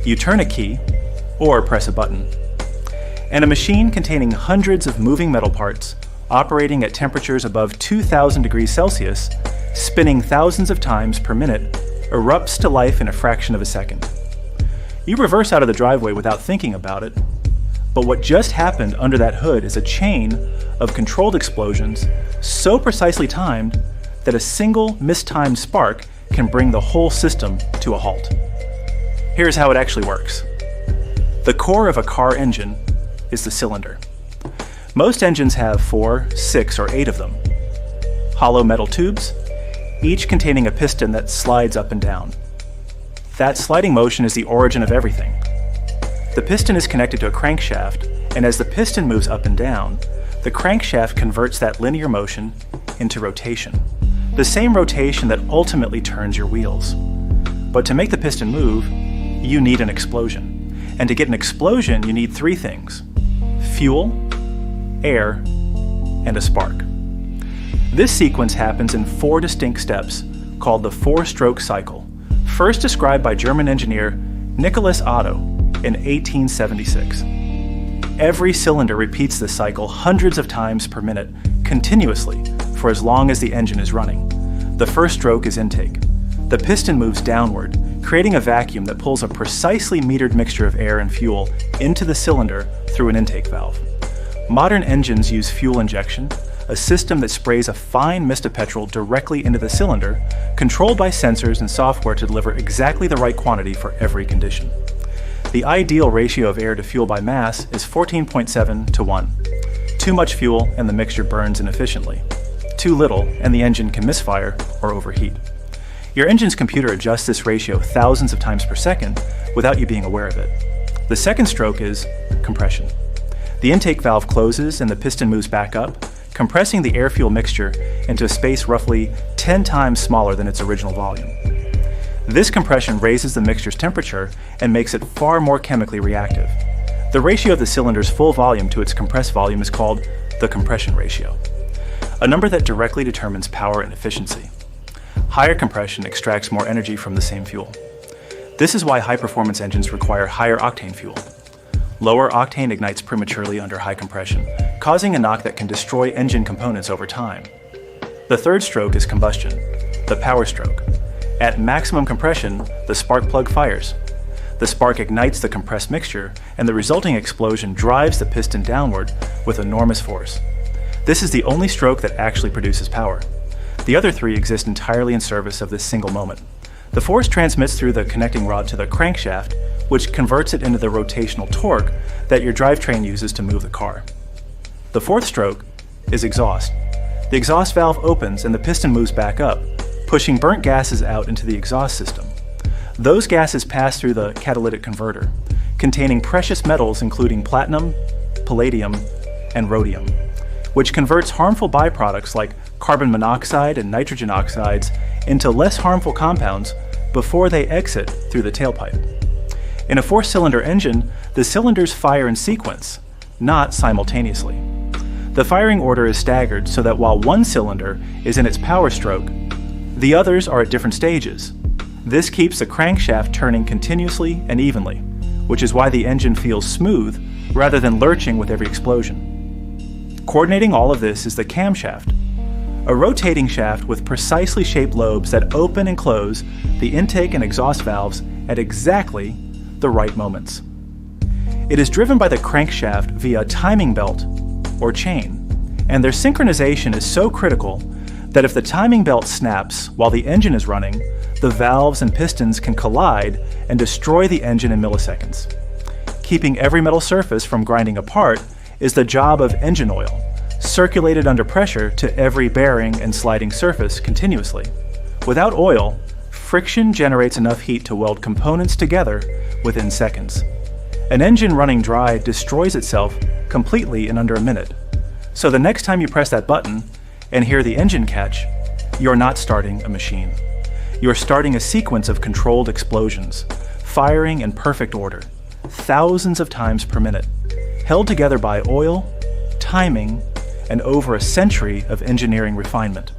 You turn a key or press a button. And a machine containing hundreds of moving metal parts, operating at temperatures above 2,000 degrees Celsius, spinning thousands of times per minute, erupts to life in a fraction of a second. You reverse out of the driveway without thinking about it, but what just happened under that hood is a chain of controlled explosions so precisely timed that a single mistimed spark can bring the whole system to a halt. Here's how it actually works. The core of a car engine is the cylinder. Most engines have 4, 6, or 8 of them. Hollow metal tubes, each containing a piston that slides up and down. That sliding motion is the origin of everything. The piston is connected to a crankshaft, and as the piston moves up and down, the crankshaft converts that linear motion into rotation. The same rotation that ultimately turns your wheels. But to make the piston move, you need an explosion. And to get an explosion, you need 3 things: fuel, air, and a spark. This sequence happens in 4 distinct steps called the 4-stroke cycle, first described by German engineer Nicholas Otto in 1876. Every cylinder repeats this cycle hundreds of times per minute, continuously, for as long as the engine is running. The first stroke is intake. The piston moves downward, creating a vacuum that pulls a precisely metered mixture of air and fuel into the cylinder through an intake valve. Modern engines use fuel injection, a system that sprays a fine mist of petrol directly into the cylinder, controlled by sensors and software to deliver exactly the right quantity for every condition. The ideal ratio of air to fuel by mass is 14.7 to 1. Too much fuel and the mixture burns inefficiently. Too little and the engine can misfire or overheat. Your engine's computer adjusts this ratio thousands of times per second without you being aware of it. The second stroke is compression. The intake valve closes and the piston moves back up, compressing the air-fuel mixture into a space roughly 10 times smaller than its original volume. This compression raises the mixture's temperature and makes it far more chemically reactive. The ratio of the cylinder's full volume to its compressed volume is called the compression ratio, a number that directly determines power and efficiency. Higher compression extracts more energy from the same fuel. This is why high-performance engines require higher octane fuel. Lower octane ignites prematurely under high compression, causing a knock that can destroy engine components over time. The third stroke is combustion, the power stroke. At maximum compression, the spark plug fires. The spark ignites the compressed mixture, and the resulting explosion drives the piston downward with enormous force. This is the only stroke that actually produces power. The other 3 exist entirely in service of this single moment. The force transmits through the connecting rod to the crankshaft, which converts it into the rotational torque that your drivetrain uses to move the car. The 4th stroke is exhaust. The exhaust valve opens and the piston moves back up, pushing burnt gases out into the exhaust system. Those gases pass through the catalytic converter, containing precious metals including platinum, palladium, and rhodium, which converts harmful byproducts like carbon monoxide and nitrogen oxides into less harmful compounds before they exit through the tailpipe. In a 4-cylinder engine, the cylinders fire in sequence, not simultaneously. The firing order is staggered so that while one cylinder is in its power stroke, the others are at different stages. This keeps the crankshaft turning continuously and evenly, which is why the engine feels smooth rather than lurching with every explosion. Coordinating all of this is the camshaft, a rotating shaft with precisely shaped lobes that open and close the intake and exhaust valves at exactly the right moments. It is driven by the crankshaft via a timing belt or chain, and their synchronization is so critical that if the timing belt snaps while the engine is running, the valves and pistons can collide and destroy the engine in milliseconds. Keeping every metal surface from grinding apart is the job of engine oil, circulated under pressure to every bearing and sliding surface continuously. Without oil, friction generates enough heat to weld components together within seconds. An engine running dry destroys itself completely in under a minute. So the next time you press that button and hear the engine catch, you're not starting a machine. You're starting a sequence of controlled explosions, firing in perfect order, thousands of times per minute, held together by oil, timing, and over a century of engineering refinement.